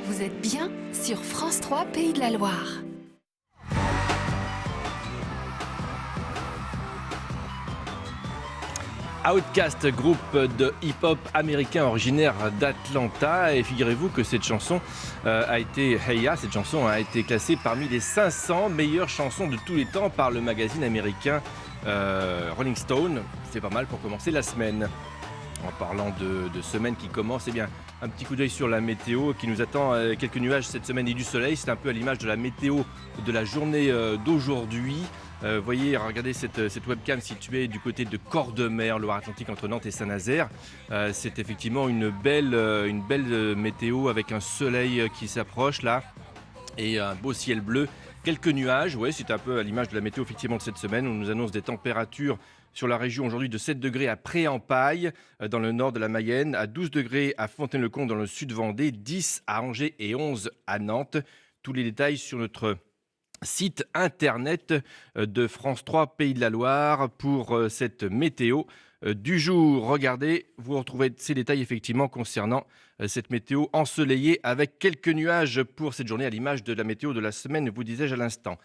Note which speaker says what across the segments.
Speaker 1: Vous êtes bien sur France 3 Pays de la Loire.
Speaker 2: Outkast, groupe de hip-hop américain originaire d'Atlanta, et figurez-vous que cette chanson a été classée parmi les 500 meilleures chansons de tous les temps par le magazine américain Rolling Stone. C'est pas mal pour commencer la semaine. En parlant de semaine qui commence, eh bien, un petit coup d'œil sur la météo qui nous attend. Quelques nuages cette semaine et du soleil. C'est un peu à l'image de la météo de la journée d'aujourd'hui. Voyez, regardez cette webcam située du côté de Cordemais, en Loire-Atlantique, entre Nantes et Saint-Nazaire. C'est effectivement une belle météo avec un soleil qui s'approche là et un beau ciel bleu. Quelques nuages, ouais, c'est un peu à l'image de la météo effectivement de cette semaine. On nous annonce des températures sur la région aujourd'hui de 7 degrés à Pré-en-Paille, dans le nord de la Mayenne, à 12 degrés à Fontaine-le-Comte dans le sud Vendée, 10 à Angers et 11 à Nantes. Tous les détails sur notre site internet de France 3 Pays de la Loire pour cette météo du jour. Regardez, vous retrouvez ces détails effectivement concernant cette météo ensoleillée avec quelques nuages pour cette journée à l'image de la météo de la semaine, vous disais-je à l'instant.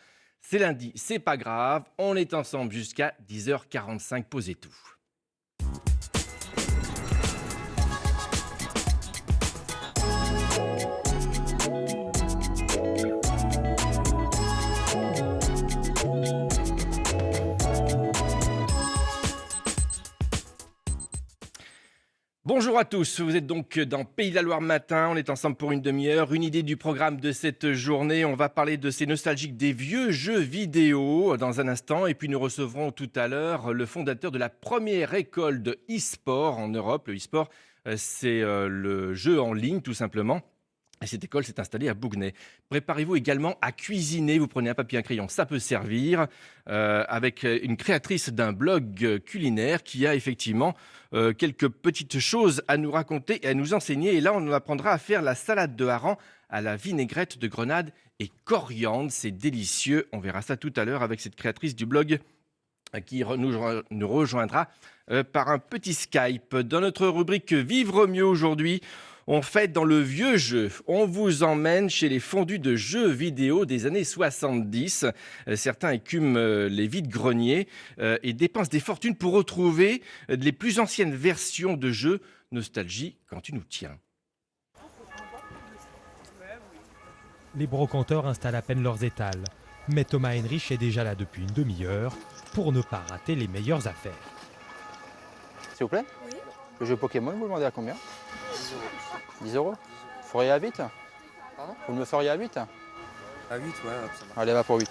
Speaker 2: C'est lundi, c'est pas grave, on est ensemble jusqu'à 10h45, posez tout. Bonjour à tous, vous êtes donc dans Pays de la Loire matin, on est ensemble pour une demi-heure, une idée du programme de cette journée, on va parler de ces nostalgiques des vieux jeux vidéo dans un instant et puis nous recevrons tout à l'heure le fondateur de la première école de e-sport en Europe. Le e-sport, c'est le jeu en ligne tout simplement. Et cette école s'est installée à Bougnay. Préparez-vous également à cuisiner. Vous prenez un papier et un crayon, ça peut servir. Avec une créatrice d'un blog culinaire qui a effectivement quelques petites choses à nous raconter et à nous enseigner. Et là, on apprendra à faire la salade de hareng à la vinaigrette de grenade et coriandre. C'est délicieux. On verra ça tout à l'heure avec cette créatrice du blog qui nous rejoindra par un petit Skype. Dans notre rubrique Vivre mieux aujourd'hui, on fête dans le vieux jeu. On vous emmène chez les fondus de jeux vidéo des années 70. Certains écument les vides-greniers et dépensent des fortunes pour retrouver les plus anciennes versions de jeux. Nostalgie quand tu nous tiens.
Speaker 3: Les brocanteurs installent à peine leurs étals. Mais Thomas Heinrich est déjà là depuis une demi-heure pour ne pas rater les meilleures affaires.
Speaker 4: S'il vous plaît ? Oui. Le jeu Pokémon, vous le demandez à combien ? 10 euros. Vous feriez à 8 ?
Speaker 5: Pardon ?
Speaker 4: Vous me feriez à 8 ?
Speaker 5: À 8, ouais, ça marche.
Speaker 4: Allez, va pour 8.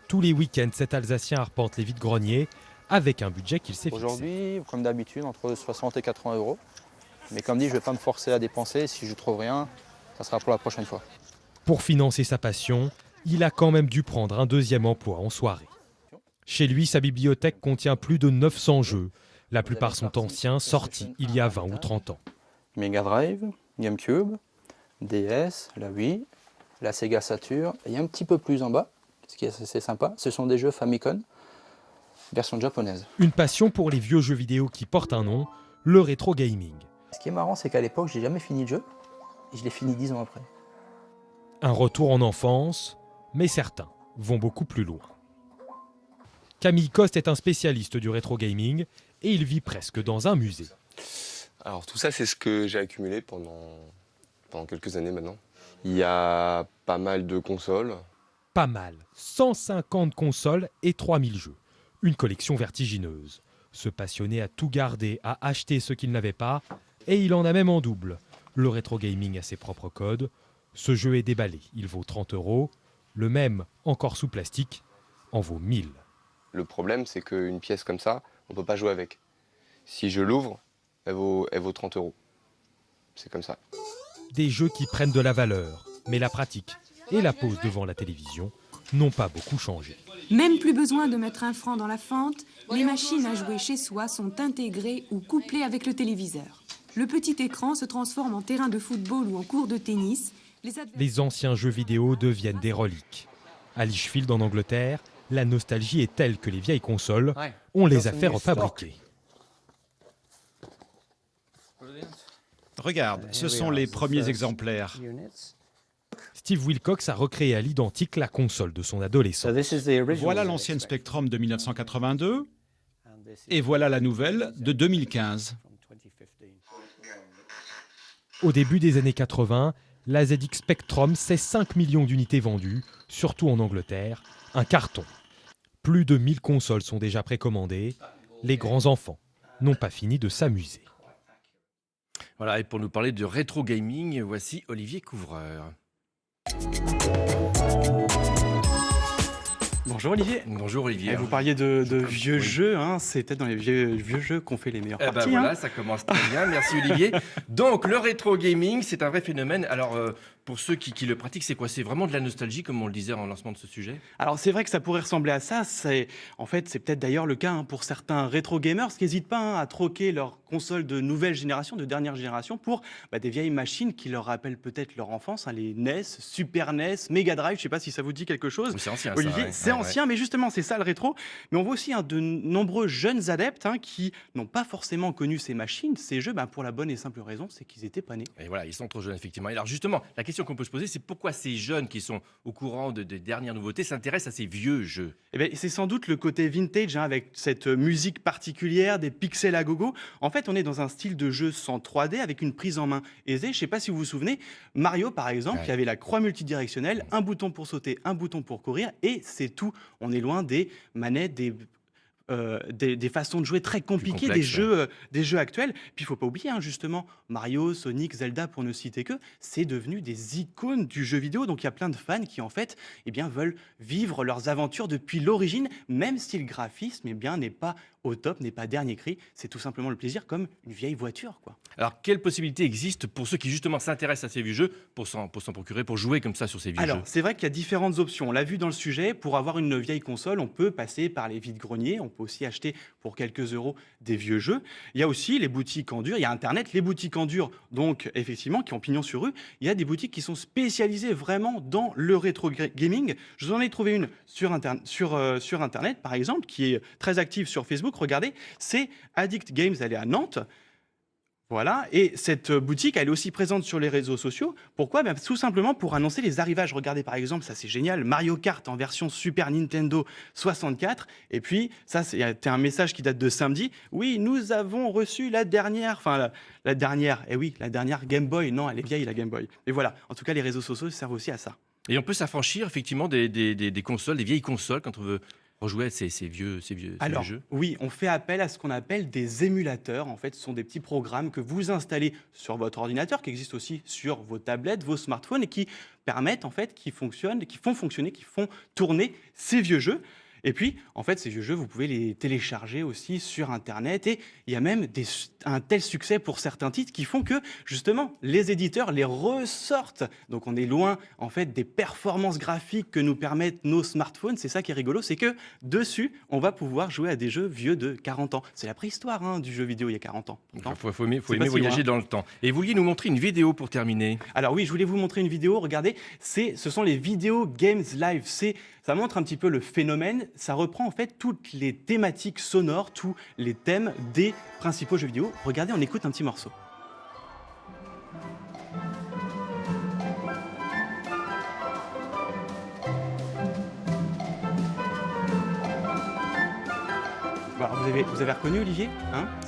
Speaker 3: Tous les week-ends, cet Alsacien arpente les vides-greniers avec un budget qu'il s'est fixé.
Speaker 4: Aujourd'hui, comme d'habitude, entre 60 et 80 euros. Mais comme dit, je ne vais pas me forcer à dépenser. Si je ne trouve rien, ça sera pour la prochaine fois.
Speaker 3: Pour financer sa passion, il a quand même dû prendre un deuxième emploi en soirée. Chez lui, sa bibliothèque contient plus de 900 jeux. La plupart sont anciens, sortis il y a 20 ou 30 ans.
Speaker 4: Mega Drive, GameCube, DS, la Wii, la Sega Saturn. Et un petit peu plus en bas, ce qui est assez sympa, ce sont des jeux Famicom, version japonaise.
Speaker 3: Une passion pour les vieux jeux vidéo qui portent un nom, le rétro gaming.
Speaker 4: Ce qui est marrant, c'est qu'à l'époque, j'ai jamais fini le jeu. Et je l'ai fini 10 ans après.
Speaker 3: Un retour en enfance, mais certains vont beaucoup plus loin. Camille Coste est un spécialiste du rétro gaming et il vit presque dans un musée.
Speaker 6: Alors tout ça, c'est ce que j'ai accumulé pendant quelques années maintenant. Il y a pas mal de consoles.
Speaker 3: Pas mal, 150 consoles et 3000 jeux. Une collection vertigineuse. Ce passionné a tout gardé, a acheté ce qu'il n'avait pas, et il en a même en double. Le rétro gaming a ses propres codes. Ce jeu est déballé, il vaut 30 euros. Le même, encore sous plastique, en vaut 1000.
Speaker 6: Le problème, c'est qu'une pièce comme ça, on ne peut pas jouer avec. Si je l'ouvre, elle vaut 30 euros. C'est comme ça.
Speaker 3: Des jeux qui prennent de la valeur, mais la pratique et la pause devant la télévision n'ont pas beaucoup changé.
Speaker 7: Même plus besoin de mettre un franc dans la fente, les machines à jouer chez soi sont intégrées ou couplées avec le téléviseur. Le petit écran se transforme en terrain de football ou en cours de tennis.
Speaker 3: Les anciens jeux vidéo deviennent des reliques. À Lichfield, en Angleterre, la nostalgie est telle que les vieilles consoles, on les a fait refabriquer.
Speaker 8: Regarde, ce sont les premiers exemplaires.
Speaker 3: Steve Wilcox a recréé à l'identique la console de son adolescent.
Speaker 8: Voilà l'ancienne Spectrum de 1982 et voilà la nouvelle de 2015.
Speaker 3: Au début des années 80, la ZX Spectrum, c'est 5 millions d'unités vendues, surtout en Angleterre, un carton. Plus de 1000 consoles sont déjà précommandées. Les grands enfants n'ont pas fini de s'amuser.
Speaker 2: Voilà, et pour nous parler de rétro gaming, voici Olivier Couvreur.
Speaker 9: Bonjour Olivier.
Speaker 2: Bonjour Olivier.
Speaker 9: Vous parliez de vieux
Speaker 2: oui.
Speaker 9: jeux, hein. C'est peut-être dans les vieux jeux qu'on fait les meilleures parties.
Speaker 2: Voilà,
Speaker 9: hein.
Speaker 2: ça commence très bien, merci Olivier. Donc le rétro gaming, c'est un vrai phénomène. Alors pour ceux qui le pratiquent, c'est quoi? C'est vraiment de la nostalgie, comme on le disait en lancement de ce sujet?
Speaker 9: Alors c'est vrai que ça pourrait ressembler à ça. En fait, c'est peut-être d'ailleurs le cas pour certains rétro gamers qui n'hésitent pas à troquer leur console de nouvelle génération, de dernière génération, pour des vieilles machines qui leur rappellent peut-être leur enfance, hein, les NES, Super NES, Mega Drive. Je ne sais pas si ça vous dit quelque chose.
Speaker 2: Oui, c'est ancien,
Speaker 9: Olivier,
Speaker 2: ça, ouais.
Speaker 9: c'est ancien, mais justement, c'est ça le rétro. Mais on voit aussi de nombreux jeunes adeptes qui n'ont pas forcément connu ces machines, ces jeux, pour la bonne et simple raison, c'est qu'ils n'étaient pas nés.
Speaker 2: Et voilà, ils sont trop jeunes, effectivement. Et alors justement, la question qu'on peut se poser, c'est pourquoi ces jeunes qui sont au courant des dernières nouveautés s'intéressent à ces vieux jeux?
Speaker 9: Eh bien, c'est sans doute le côté vintage, avec cette musique particulière, des pixels à gogo. En fait, on est dans un style de jeu sans 3D, avec une prise en main aisée. Je ne sais pas si vous vous souvenez, Mario, par exemple,
Speaker 2: Ouais.
Speaker 9: qui avait la croix multidirectionnelle, un bouton pour sauter, un bouton pour courir, et c'est tout. On est loin des manettes, des façons de jouer très compliquées,
Speaker 2: complexe,
Speaker 9: des jeux actuels. Puis il faut pas oublier, justement, Mario, Sonic, Zelda, pour ne citer que, c'est devenu des icônes du jeu vidéo. Donc il y a plein de fans qui, en fait, veulent vivre leurs aventures depuis l'origine, même si le graphisme n'est pas au top, n'est pas dernier cri. C'est tout simplement le plaisir, comme une vieille voiture, quoi.
Speaker 2: Alors, quelles possibilités existent pour ceux qui justement s'intéressent à ces vieux jeux pour s'en procurer, pour jouer comme ça sur ces vieux
Speaker 9: Alors,
Speaker 2: jeux?
Speaker 9: c'est vrai qu'il y a différentes options. On l'a vu dans le sujet, pour avoir une vieille console, on peut passer par les vides-greniers, on peut aussi acheter pour quelques euros des vieux jeux. Il y a aussi les boutiques en dur, il y a Internet, les boutiques en dur, donc effectivement, qui ont pignon sur rue. Il y a des boutiques qui sont spécialisées vraiment dans le rétro gaming. Je vous en ai trouvé une sur Internet, par exemple, qui est très active sur Facebook. Regardez, c'est Addict Games, elle est à Nantes. Voilà, et cette boutique, elle est aussi présente sur les réseaux sociaux. Pourquoi? Tout simplement pour annoncer les arrivages. Regardez par exemple, ça c'est génial, Mario Kart en version Super Nintendo 64. Et puis, ça c'est un message qui date de samedi. Oui, nous avons reçu la dernière Game Boy. Non, elle est vieille la Game Boy. Et voilà, en tout cas, les réseaux sociaux servent aussi à ça.
Speaker 2: Et on peut s'affranchir effectivement des consoles, des vieilles consoles, quand on veut rejouer à ces vieux
Speaker 9: Alors,
Speaker 2: jeux?
Speaker 9: oui, on fait appel à ce qu'on appelle des émulateurs. En fait, ce sont des petits programmes que vous installez sur votre ordinateur, qui existent aussi sur vos tablettes, vos smartphones, et qui permettent, en fait, qui font tourner ces vieux jeux. Et puis, en fait, ces vieux jeux, vous pouvez les télécharger aussi sur Internet. Et il y a même un tel succès pour certains titres qui font que, justement, les éditeurs les ressortent. Donc, on est loin, en fait, des performances graphiques que nous permettent nos smartphones. C'est ça qui est rigolo, c'est que dessus, on va pouvoir jouer à des jeux vieux de 40 ans. C'est la préhistoire du jeu vidéo il y a 40 ans.
Speaker 2: Il faut aimer
Speaker 9: C'est pas si
Speaker 2: voyager
Speaker 9: loin.
Speaker 2: dans le temps. Et vous vouliez nous montrer une vidéo pour terminer?
Speaker 9: Alors oui, je voulais vous montrer une vidéo. Regardez, ce sont les vidéos Games Live. Ça montre un petit peu le phénomène. Ça reprend en fait toutes les thématiques sonores, tous les thèmes des principaux jeux vidéo. Regardez, on écoute un petit morceau. Voilà, vous avez reconnu Olivier,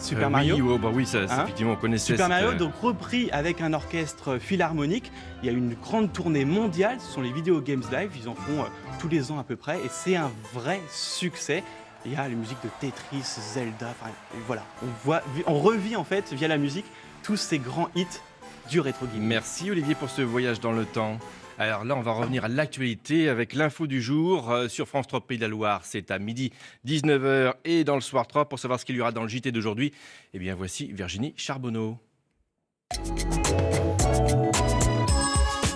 Speaker 9: Super Mario.
Speaker 2: Oui, ça, effectivement, on connaissait
Speaker 9: Super Mario,
Speaker 2: cette,
Speaker 9: donc repris avec un orchestre philharmonique. Il y a une grande tournée mondiale. Ce sont les Video Games Live. Ils en font tous les ans à peu près. Et c'est un vrai succès. Il y a les musiques de Tetris, Zelda. Voilà, on revit en fait via la musique tous ces grands hits du rétro gaming.
Speaker 2: Merci Olivier pour ce voyage dans le temps. Alors là, on va revenir à l'actualité avec l'info du jour sur France 3 Pays de la Loire. C'est à midi 19h et dans le Soir 3 pour savoir ce qu'il y aura dans le JT d'aujourd'hui. Eh bien, voici Virginie Charbonneau.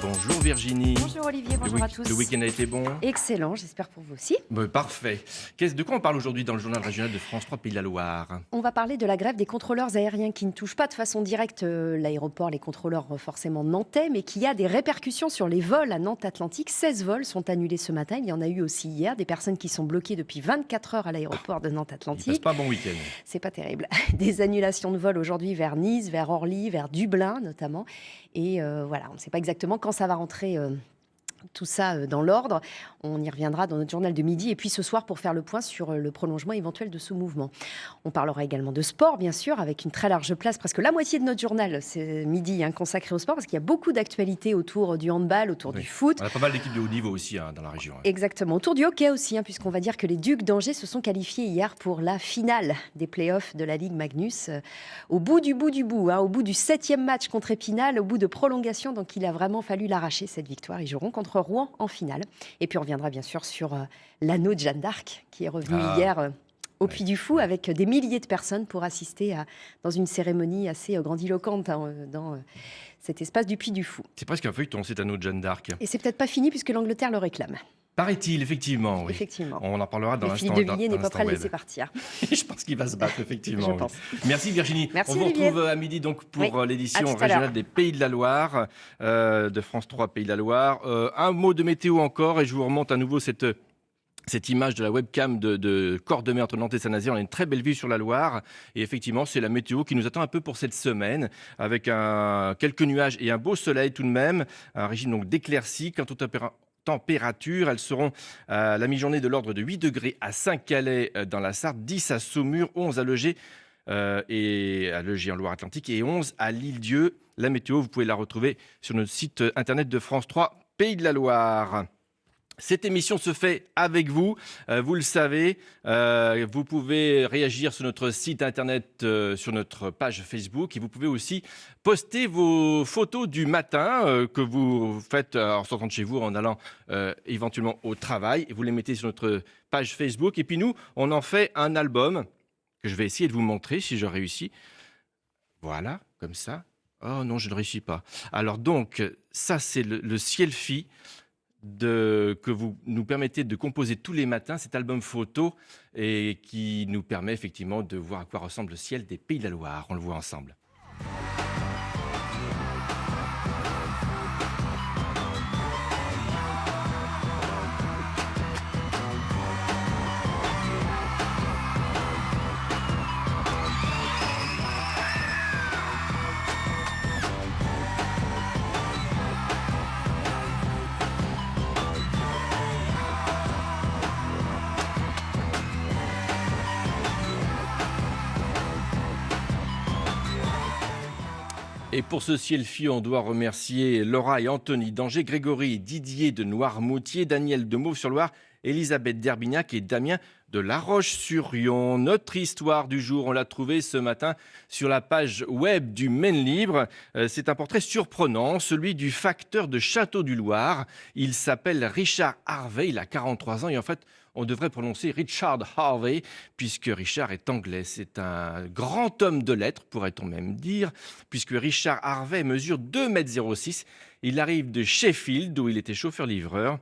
Speaker 2: Bonjour Virginie.
Speaker 10: Bonjour Olivier, bonjour à tous.
Speaker 2: Le week-end a été bon?
Speaker 10: Excellent, j'espère pour vous aussi.
Speaker 2: Parfait. De quoi on parle aujourd'hui dans le journal régional de France 3 Pays de la Loire?
Speaker 10: On va parler de la grève des contrôleurs aériens qui ne touche pas de façon directe l'aéroport, les contrôleurs forcément nantais, mais qui a des répercussions sur les vols à Nantes-Atlantique. 16 vols sont annulés ce matin. Il y en a eu aussi hier. Des personnes qui sont bloquées depuis 24 heures à l'aéroport de Nantes-Atlantique.
Speaker 2: Il passe pas un bon week-end.
Speaker 10: C'est pas terrible. Des annulations de vols aujourd'hui vers Nice, vers Orly, vers Dublin notamment. Et voilà, on ne sait pas exactement quand ça va rentrer montrer tout ça dans l'ordre. On y reviendra dans notre journal de midi et puis ce soir pour faire le point sur le prolongement éventuel de ce mouvement. On parlera également de sport, bien sûr, avec une très large place, presque la moitié de notre journal, c'est midi, consacré au sport, parce qu'il y a beaucoup d'actualités autour du handball, autour du foot.
Speaker 2: On a pas mal d'équipes de haut niveau aussi dans la région.
Speaker 10: Exactement, autour du hockey aussi, puisqu'on va dire que les Ducs d'Angers se sont qualifiés hier pour la finale des playoffs de la Ligue Magnus. Au bout du bout, au bout du 7e match contre Épinal, au bout de prolongation, donc il a vraiment fallu l'arracher cette victoire. Ils joueront contre Rouen en finale. Et puis on reviendra bien sûr sur l'anneau de Jeanne d'Arc qui est revenu hier au Puy du Fou avec des milliers de personnes pour assister dans une cérémonie assez grandiloquente dans cet espace du Puy du Fou.
Speaker 2: C'est presque un feuilleton, cet anneau de Jeanne d'Arc.
Speaker 10: Et c'est peut-être pas fini puisque l'Angleterre le réclame.
Speaker 2: Paraît-il, effectivement, oui.
Speaker 10: Effectivement.
Speaker 2: On en parlera dans l'instant.
Speaker 10: Philippe de Villiers n'est pas prêt à le laisser partir.
Speaker 2: Je pense qu'il va se battre, effectivement.
Speaker 10: Je pense.
Speaker 2: Merci Virginie.
Speaker 10: Merci,
Speaker 2: on vous
Speaker 10: Olivier.
Speaker 2: retrouve à midi donc, pour l'édition
Speaker 10: À tout à
Speaker 2: régionale
Speaker 10: l'heure.
Speaker 2: des Pays de la Loire, de France 3 Pays de la Loire. Un mot de météo encore, et je vous remonte à nouveau cette image de la webcam de Cordemais entre Nantes et Saint-Nazaire. On a une très belle vue sur la Loire. Et effectivement, c'est la météo qui nous attend un peu pour cette semaine, avec quelques nuages et un beau soleil tout de même. Un régime donc d'éclaircies. Quant aux températures, elles seront à la mi-journée de l'ordre de 8 degrés à Saint-Calais dans la Sarthe, 10 à Saumur, 11 à Legé et à Legé en Loire-Atlantique et 11 à l'Île-Dieu. La météo, vous pouvez la retrouver sur notre site internet de France 3 Pays de la Loire. Cette émission se fait avec vous, vous le savez. Vous pouvez réagir sur notre site internet, sur notre page Facebook, et vous pouvez aussi poster vos photos du matin que vous faites en sortant de chez vous, en allant éventuellement au travail. Et vous les mettez sur notre page Facebook. Et puis nous, on en fait un album que je vais essayer de vous montrer si je réussis. Voilà, comme ça. Oh non, je ne réussis pas. Alors donc, ça c'est le Ciel-Fi que vous nous permettez de composer tous les matins, cet album photo, et qui nous permet effectivement de voir à quoi ressemble le ciel des Pays de la Loire. On le voit ensemble. Et pour ce Ciel-Fi, on doit remercier Laura et Anthony d'Angers, Grégory et Didier de Noirmoutier, Daniel de Mauves-sur-Loire, Elisabeth d'Herbignac et Damien de La Roche-sur-Yon. Notre histoire du jour, on l'a trouvée ce matin sur la page web du Maine Libre. C'est un portrait surprenant, celui du facteur de Château du Loir. Il s'appelle Richard Harvey, il a 43 ans et en fait, on devrait prononcer Richard Harvey, puisque Richard est anglais. C'est un grand homme de lettres, pourrait-on même dire, puisque Richard Harvey mesure 2,06 m. Il arrive de Sheffield, où il était chauffeur-livreur.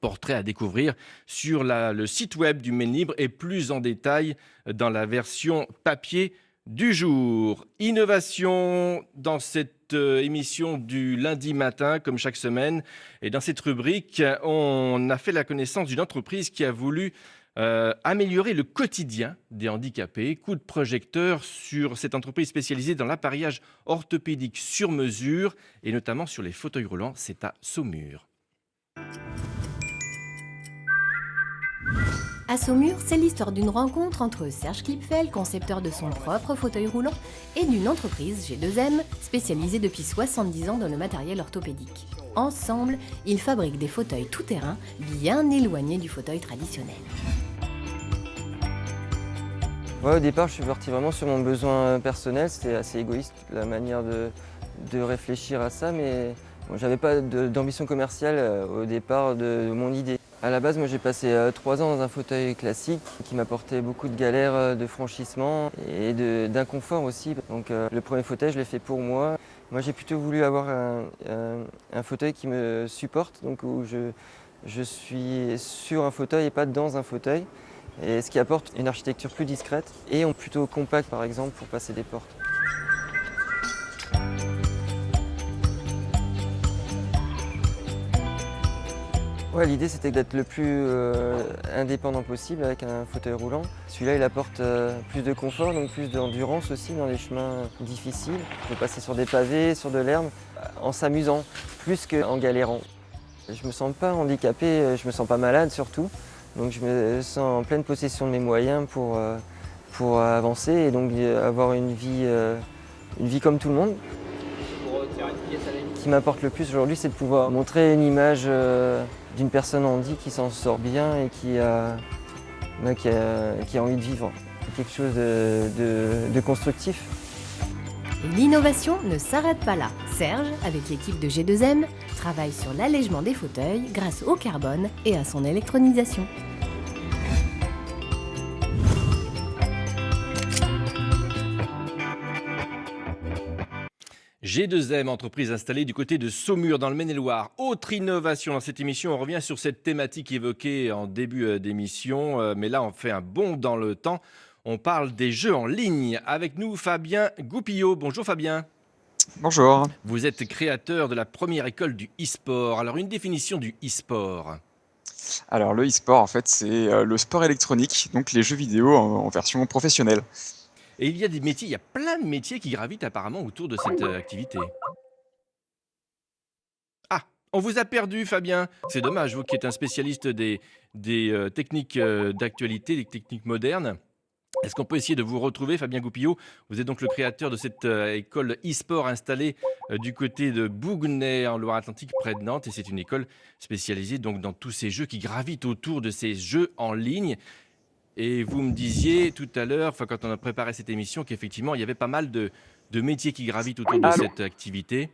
Speaker 2: Portrait à découvrir sur le site web du Maine Libre et plus en détail dans la version papier du jour. Innovation dans cette émission du lundi matin, comme chaque semaine. Et dans cette rubrique, on a fait la connaissance d'une entreprise qui a voulu améliorer le quotidien des handicapés. Coup de projecteur sur cette entreprise spécialisée dans l'appareillage orthopédique sur mesure et notamment sur les fauteuils roulants. C'est à Saumur.
Speaker 11: À Saumur, c'est l'histoire d'une rencontre entre Serge Klipfel, concepteur de son propre fauteuil roulant, et d'une entreprise, G2M, spécialisée depuis 70 ans dans le matériel orthopédique. Ensemble, ils fabriquent des fauteuils tout-terrain, bien éloignés du fauteuil traditionnel.
Speaker 5: Ouais, au départ, je suis parti vraiment sur mon besoin personnel. C'était assez égoïste, la manière de réfléchir à ça, mais bon, j'avais pas d'ambition commerciale au départ de mon idée. À la base, moi j'ai passé 3 ans dans un fauteuil classique qui m'apportait beaucoup de galères de franchissement et d'inconfort aussi. Donc le premier fauteuil, je l'ai fait pour moi. Moi j'ai plutôt voulu avoir un fauteuil qui me supporte, donc où je suis sur un fauteuil et pas dans un fauteuil. Et ce qui apporte une architecture plus discrète et plutôt compacte par exemple pour passer des portes. Ouais, l'idée c'était d'être le plus indépendant possible avec un fauteuil roulant. Celui-là il apporte plus de confort, donc plus d'endurance aussi dans les chemins difficiles. On peut passer sur des pavés, sur de l'herbe, en s'amusant. plus qu'en galérant. Je me sens pas handicapé, je me sens pas malade surtout. Donc je me sens en pleine possession de mes moyens pour avancer et donc avoir une vie comme tout le monde. Ce qui m'importe le plus aujourd'hui, c'est de pouvoir montrer une image d'une personne handi qui s'en sort bien et qui a envie de vivre. Quelque chose de constructif.
Speaker 11: Et l'innovation ne s'arrête pas là. Serge, avec l'équipe de G2M, travaille sur l'allègement des fauteuils grâce au carbone et à son électronisation.
Speaker 2: G2M, entreprise installée du côté de Saumur dans le Maine-et-Loire. Autre innovation dans cette émission, on revient sur cette thématique évoquée en début d'émission, mais là on fait un bond dans le temps. On parle des jeux en ligne. Avec nous, Fabien Goupillot. Bonjour Fabien.
Speaker 12: Bonjour.
Speaker 2: Vous êtes créateur de la première école du e-sport. Alors, une définition du e-sport.
Speaker 12: Alors, le e-sport, en fait, c'est le sport électronique, donc les jeux vidéo en version professionnelle.
Speaker 2: Et il y a des métiers, il y a plein de métiers qui gravitent apparemment autour de cette activité. Ah, on vous a perdu, Fabien. C'est dommage, vous qui êtes un spécialiste des techniques d'actualité, des techniques modernes. Est-ce qu'on peut essayer de vous retrouver, Fabien Goupillot? Vous êtes donc le créateur de cette école e-sport installée du côté de Bougnay, en Loire-Atlantique, près de Nantes. Et c'est une école spécialisée donc dans tous ces jeux qui gravitent autour de ces jeux en ligne. Et vous me disiez tout à l'heure, quand on a préparé cette émission, qu'effectivement, il y avait pas mal de métiers qui gravitent autour de cette activité.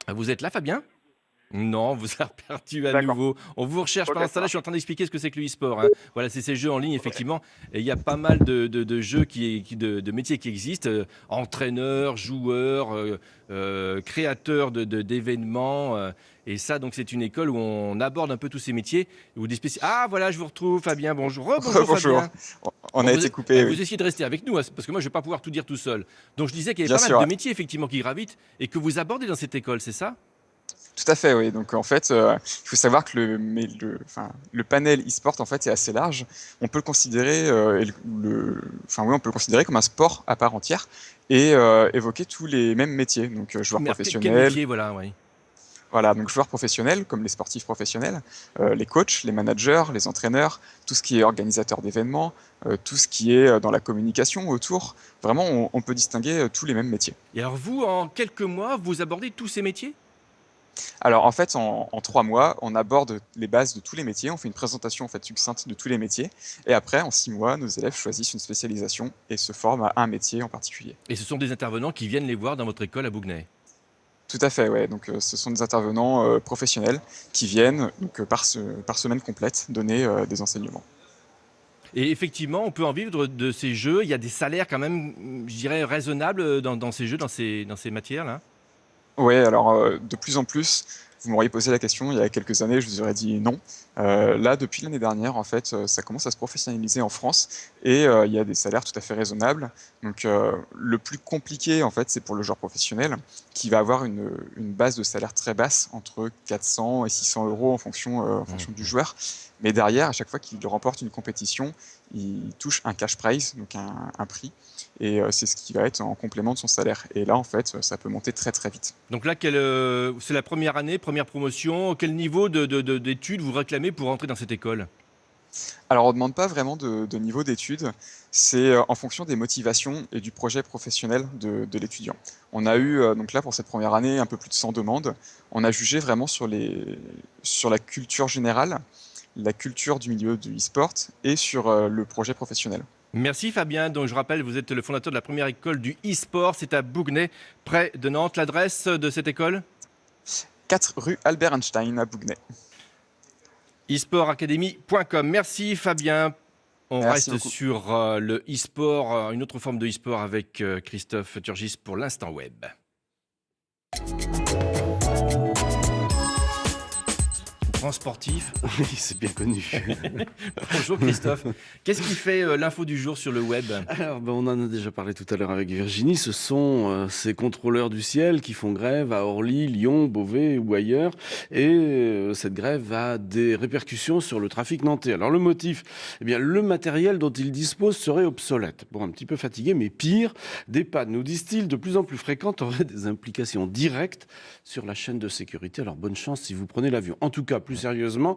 Speaker 2: Vous êtes là, Fabien? Non, vous avez perdu à nouveau. On vous recherche pendant ce temps-là. Je suis en train d'expliquer ce que c'est que le e-sport. Voilà, c'est ces jeux en ligne, effectivement. Et il y a pas mal de jeux, de métiers qui existent. Entraîneurs, joueurs, créateurs d'événements. Et ça, donc, c'est une école où on aborde un peu tous ces métiers. Où Ah, voilà, je vous retrouve, Fabien. Bonjour. Bonjour, Fabien.
Speaker 12: On a été coupé.
Speaker 2: Vous essayez de rester avec nous, parce que moi, je ne vais pas pouvoir tout dire tout seul. Donc, je disais qu'il y avait pas mal de métiers, effectivement, qui gravitent et que vous abordez dans cette école, c'est ça?
Speaker 12: Tout à fait, oui. Donc en fait, il faut savoir que le panel e-sport en fait est assez large. On peut le considérer, on peut le considérer comme un sport à part entière et évoquer tous les mêmes métiers. Donc joueurs professionnels.
Speaker 2: Quel métier, voilà, oui.
Speaker 12: Voilà, donc joueurs professionnels comme les sportifs professionnels, les coachs, les managers, les entraîneurs, tout ce qui est organisateur d'événements, tout ce qui est dans la communication autour. Vraiment, on peut distinguer tous les mêmes métiers.
Speaker 2: Et alors vous, en quelques mois, vous abordez tous ces métiers?
Speaker 12: Alors en fait, en 3 mois, on aborde les bases de tous les métiers, on fait une présentation en fait succincte de tous les métiers, et après, en 6 mois, nos élèves choisissent une spécialisation et se forment à un métier en particulier.
Speaker 2: Et ce sont des intervenants qui viennent les voir dans votre école à Bougnay?
Speaker 12: Tout à fait, ouais. Donc ce sont des intervenants professionnels qui viennent donc, par semaine complète donner des enseignements.
Speaker 2: Et effectivement, on peut en vivre de ces jeux. Il y a des salaires quand même, je dirais, raisonnables dans ces jeux, dans ces matières-là?
Speaker 12: Oui, alors de plus en plus, vous m'auriez posé la question il y a quelques années, je vous aurais dit non. Là, depuis l'année dernière, en fait, ça commence à se professionnaliser en France et il y a des salaires tout à fait raisonnables. Donc le plus compliqué, en fait, c'est pour le joueur professionnel qui va avoir une base de salaire très basse, entre 400 et 600 euros en fonction du joueur. Mais derrière, à chaque fois qu'il remporte une compétition, il touche un cash prize, donc un prix. Et c'est ce qui va être en complément de son salaire. Et là, en fait, ça peut monter très très vite.
Speaker 2: Donc là, c'est la première année, première promotion. Quel niveau d'études vous réclamez pour entrer dans cette école?
Speaker 12: Alors, on ne demande pas vraiment de niveau d'études. C'est en fonction des motivations et du projet professionnel de l'étudiant. On a eu, donc là, pour cette première année, un peu plus de 100 demandes. On a jugé vraiment sur la culture générale, la culture du milieu du e-sport et sur le projet professionnel.
Speaker 2: Merci Fabien. Donc je rappelle, vous êtes le fondateur de la première école du e-sport. C'est à Bougnay, près de Nantes. L'adresse de cette école?
Speaker 12: 4 rue Albert Einstein à Bougnay.
Speaker 2: esportacademy.com. Merci Fabien. On
Speaker 12: Merci
Speaker 2: reste
Speaker 12: beaucoup.
Speaker 2: sur le e-sport, une autre forme de e-sport avec Christophe Turgis pour l'instant web. grand sportif.
Speaker 13: Oui, c'est bien connu.
Speaker 2: Bonjour Christophe. Qu'est-ce qui fait l'info du jour sur le web?
Speaker 13: Alors, on en a déjà parlé tout à l'heure avec Virginie. Ce sont ces contrôleurs du ciel qui font grève à Orly, Lyon, Beauvais ou ailleurs. Et cette grève a des répercussions sur le trafic nantais. Alors, le motif, eh bien, le matériel dont ils disposent serait obsolète. Bon, un petit peu fatigué, mais pire, des pannes, nous disent-ils, de plus en plus fréquentes auraient des implications directes sur la chaîne de sécurité. Alors, bonne chance si vous prenez l'avion. En tout cas, plus sérieusement,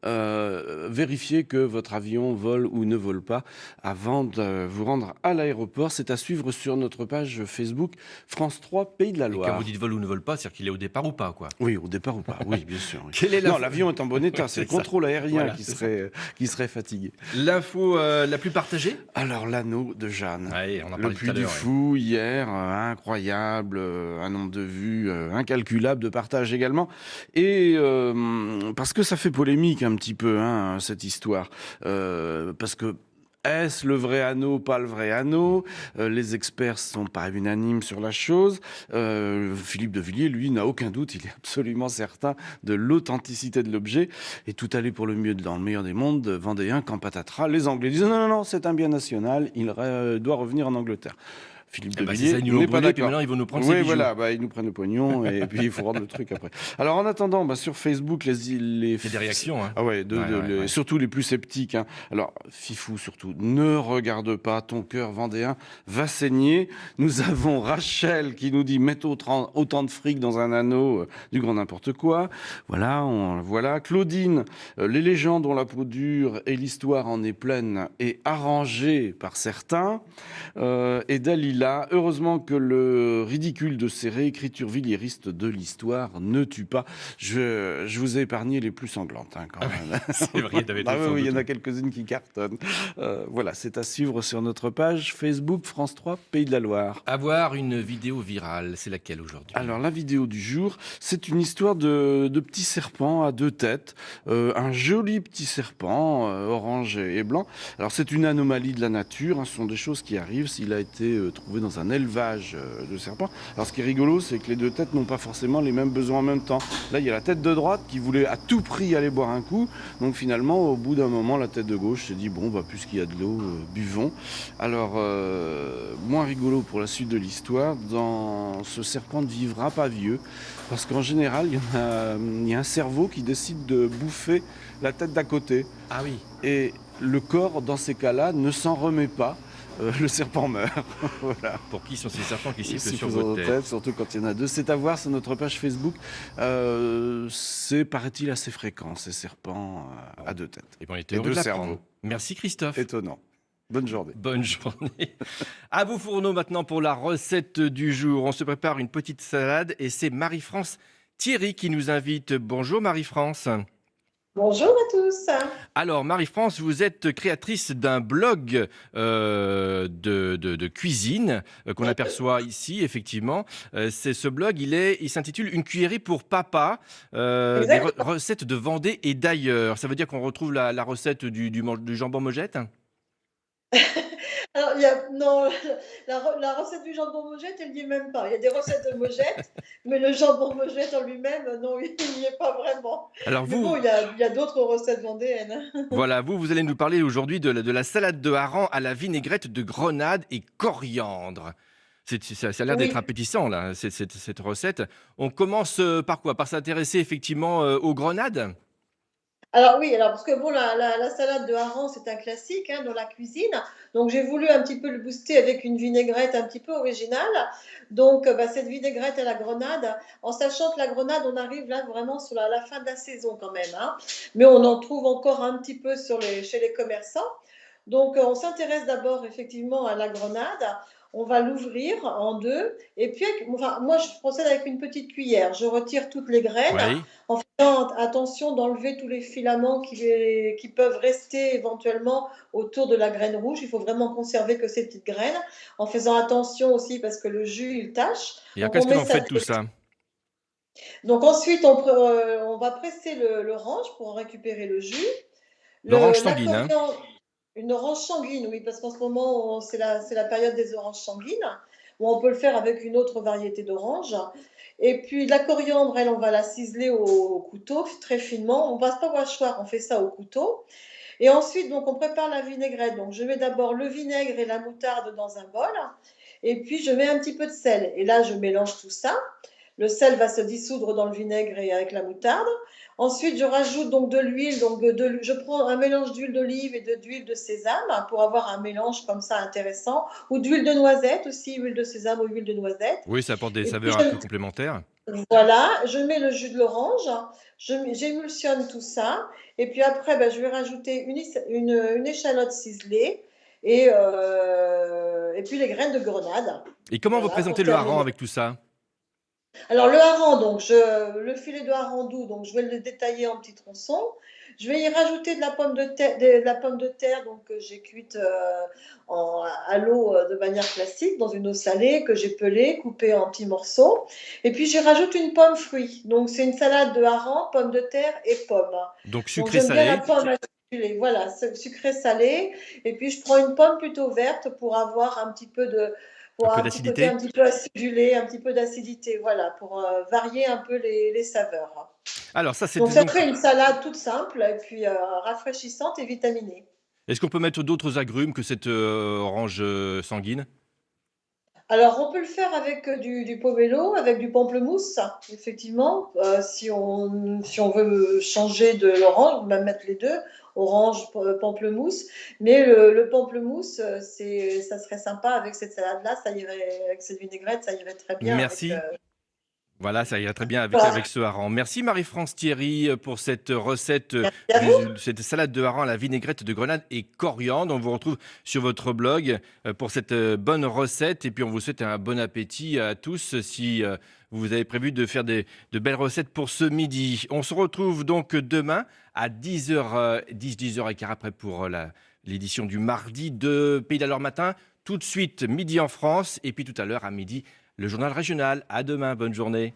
Speaker 13: vérifiez que votre avion vole ou ne vole pas avant de vous rendre à l'aéroport. C'est à suivre sur notre page Facebook France 3 Pays de la
Speaker 2: Et
Speaker 13: Loire.
Speaker 2: quand vous dites vol ou ne vole pas, c'est-à-dire qu'il est au départ ou pas, quoi.
Speaker 13: Oui, au départ ou pas, oui, bien sûr. Oui.
Speaker 2: Quelle est
Speaker 13: Non, l'avion est en bon état, c'est le
Speaker 2: ça.
Speaker 13: contrôle aérien
Speaker 2: Voilà,
Speaker 13: qui
Speaker 2: c'est
Speaker 13: serait fatigué.
Speaker 2: L'info la plus partagée?
Speaker 13: Alors, l'anneau de Jeanne.
Speaker 2: Ouais, on en
Speaker 13: Le
Speaker 2: parlait tout
Speaker 13: Puy
Speaker 2: à
Speaker 13: du
Speaker 2: l'heure.
Speaker 13: Fou, hier, incroyable, un nombre de vues incalculable, de partages également. Et parce que ça fait polémique un petit peu, hein, cette histoire. Parce que est-ce le vrai anneau, pas le vrai anneau? Les experts ne sont pas unanimes sur la chose. Philippe de Villiers, lui, n'a aucun doute. Il est absolument certain de l'authenticité de l'objet. Et tout allait pour le mieux dans le meilleur des mondes. Vendéen, quand patatras, les Anglais disent non, non, non, c'est un bien national. Il doit revenir en Angleterre. Philippe de Villiers
Speaker 2: ça, ils nous l'ont
Speaker 13: n'est pas
Speaker 2: brûlé, puis
Speaker 13: d'accord.
Speaker 2: maintenant ils vont nous prendre
Speaker 13: Oui,
Speaker 2: ses bijoux.
Speaker 13: voilà, ils nous prennent le pognon et puis il faut rendre le truc après. Alors en attendant, sur Facebook, il y
Speaker 2: a des réactions. Hein.
Speaker 13: Ah ouais, surtout les plus sceptiques. Hein. Alors Fifou surtout, ne regarde pas, ton cœur vendéen va saigner. Nous avons Rachel qui nous dit mettre autant de fric dans un anneau, du grand n'importe quoi. Voilà. Claudine, les légendes ont la peau dure et l'histoire en est pleine et arrangée par certains. Et Dalila, heureusement que le ridicule de ces réécritures villiéristes de l'histoire ne tue pas. Je vous ai épargné les plus sanglantes, hein, quand même.
Speaker 2: C'est vrai,
Speaker 13: il y en a quelques-unes qui cartonnent. Voilà, c'est à suivre sur notre page Facebook France 3 Pays de la Loire.
Speaker 2: Avoir une vidéo virale, c'est laquelle aujourd'hui?
Speaker 13: Alors la vidéo du jour, c'est une histoire de petits serpents à deux têtes. Un joli petit serpent, orange et blanc. Alors c'est une anomalie de la nature, hein, ce sont des choses qui arrivent. S'il a été trouvé dans un élevage de serpents. Alors ce qui est rigolo, c'est que les deux têtes n'ont pas forcément les mêmes besoins en même temps. Là, il y a la tête de droite qui voulait à tout prix aller boire un coup. Donc finalement, au bout d'un moment, la tête de gauche s'est dit, bon, puisqu'il y a de l'eau, buvons. Alors, moins rigolo pour la suite de l'histoire, dans ce serpent ne vivra pas vieux. Parce qu'en général, il y a un cerveau qui décide de bouffer la tête d'à côté.
Speaker 2: Ah oui.
Speaker 13: Et le corps, dans ces cas-là, ne s'en remet pas. Le serpent meurt. Voilà.
Speaker 2: Pour qui sont ces serpents qui sifflent sur
Speaker 13: vos
Speaker 2: votre tête?
Speaker 13: Surtout quand il y en a deux. C'est à voir sur notre page Facebook. C'est, paraît-il, assez fréquent, ces serpents à deux têtes.
Speaker 2: Et on était heureux de
Speaker 13: deux
Speaker 2: l'apprendre.
Speaker 13: cerveaux.
Speaker 2: Merci Christophe.
Speaker 13: Étonnant. Bonne journée.
Speaker 2: Bonne journée. À vous Fourneau maintenant pour la recette du jour. On se prépare une petite salade et c'est Marie-France Thierry qui nous invite. Bonjour Marie-France.
Speaker 14: Bonjour à tous.
Speaker 2: Alors Marie-France, vous êtes créatrice d'un blog de cuisine qu'on aperçoit ici, effectivement. C'est ce blog, il s'intitule Une cuillerée pour papa, des recettes de Vendée et d'ailleurs. Ça veut dire qu'on retrouve la recette du jambon Mojette?
Speaker 14: Alors, non, la recette du jambon Mojette, elle n'y est même pas. Il y a des recettes de Mojette, mais le jambon Mojette en lui-même, non, il n'y est pas vraiment.
Speaker 2: Alors
Speaker 14: mais bon, il y a d'autres recettes vendéennes.
Speaker 2: Voilà, vous allez nous parler aujourd'hui de la salade de hareng à la vinaigrette de grenade et coriandre. Ça a l'air d'être appétissant, là, cette recette. On commence par quoi? Par s'intéresser effectivement aux grenades?
Speaker 14: Alors oui, parce que bon, la salade de hareng, c'est un classique dans la cuisine. Donc j'ai voulu un petit peu le booster avec une vinaigrette un petit peu originale. Donc cette vinaigrette à la grenade, en sachant que la grenade, on arrive là vraiment sur la fin de la saison quand même. Hein. Mais on en trouve encore un petit peu chez les commerçants. Donc on s'intéresse d'abord effectivement à la grenade. On va l'ouvrir en deux. Et puis, moi, je procède avec une petite cuillère. Je retire toutes les graines en faisant attention d'enlever tous les filaments qui peuvent rester éventuellement autour de la graine rouge. Il faut vraiment conserver que ces petites graines. En faisant attention aussi parce que le jus, il tâche.
Speaker 2: Et qu'est-ce que l'on fait de tout ça?
Speaker 14: Donc ensuite, on va presser l'orange pour en récupérer le jus.
Speaker 2: L'orange sanguine, hein.
Speaker 14: Une orange sanguine, oui, parce qu'en ce moment, c'est la période des oranges sanguines, où on peut le faire avec une autre variété d'orange. Et puis la coriandre, elle, on va la ciseler au couteau très finement. On passe pas au hachoir, on fait ça au couteau. Et ensuite, donc, on prépare la vinaigrette. Donc, je mets d'abord le vinaigre et la moutarde dans un bol. Et puis, je mets un petit peu de sel. Et là, je mélange tout ça. Le sel va se dissoudre dans le vinaigre et avec la moutarde. Ensuite, je rajoute donc de l'huile. Donc, je prends un mélange d'huile d'olive et d'huile de sésame pour avoir un mélange comme ça intéressant. Ou d'huile de noisette aussi, huile de sésame ou huile de noisette.
Speaker 2: Oui, ça apporte des
Speaker 14: Et puis,
Speaker 2: saveurs un peu complémentaires.
Speaker 14: voilà, je mets le jus de l'orange, j'émulsionne tout ça, et puis après, ben, je vais rajouter une échalote ciselée et puis les graines de grenade.
Speaker 2: Et comment vous
Speaker 14: Voilà, pour
Speaker 2: présentez le hareng
Speaker 14: terminer.
Speaker 2: avec tout ça?
Speaker 14: Alors le hareng, donc le filet de hareng doux, donc je vais le détailler en petits tronçons. Je vais y rajouter de la pomme de terre donc que j'ai cuite à l'eau de manière classique dans une eau salée que j'ai pelée, coupée en petits morceaux. Et puis j'y rajoute une pomme fruit. Donc c'est une salade de hareng, pommes de terre et pommes.
Speaker 2: Donc
Speaker 14: Donc
Speaker 2: sucré
Speaker 14: j'aime bien la
Speaker 2: salé.
Speaker 14: pomme acidulée. Voilà, sucré salé. Et puis je prends une pomme plutôt verte pour avoir un petit peu de
Speaker 2: Un
Speaker 14: pour
Speaker 2: peu
Speaker 14: un petit côté un
Speaker 2: d'acidité?
Speaker 14: petit peu acidulé, un petit peu d'acidité, voilà, pour varier un peu les saveurs.
Speaker 2: Alors ça,
Speaker 14: Donc
Speaker 2: c'était
Speaker 14: ça
Speaker 2: donc
Speaker 14: ferait une salade toute simple et puis rafraîchissante et vitaminée.
Speaker 2: est-ce qu'on peut mettre d'autres agrumes que cette, orange, sanguine?
Speaker 14: Alors on peut le faire avec du pomelo, avec du pamplemousse, effectivement, si on veut changer de l'orange, on va mettre les deux, orange, pamplemousse. Mais le pamplemousse, ça serait sympa avec cette salade-là, ça irait avec cette vinaigrette, ça irait très bien avec.
Speaker 2: Merci. Voilà, ça irait très bien
Speaker 14: Voilà.
Speaker 2: avec ce hareng. Merci Marie-France Thierry pour cette recette,
Speaker 14: Merci à vous.
Speaker 2: cette salade de hareng à la vinaigrette de grenade et coriandre. On vous retrouve sur votre blog pour cette bonne recette et puis on vous souhaite un bon appétit à tous si vous avez prévu de faire de belles recettes pour ce midi. On se retrouve donc demain à 10h10, 10h15 après pour l'édition du mardi de Pays de la Loire matin. Tout de suite, midi en France et puis tout à l'heure à midi, le journal régional. À demain, bonne journée.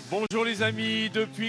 Speaker 15: Bonjour les amis, depuis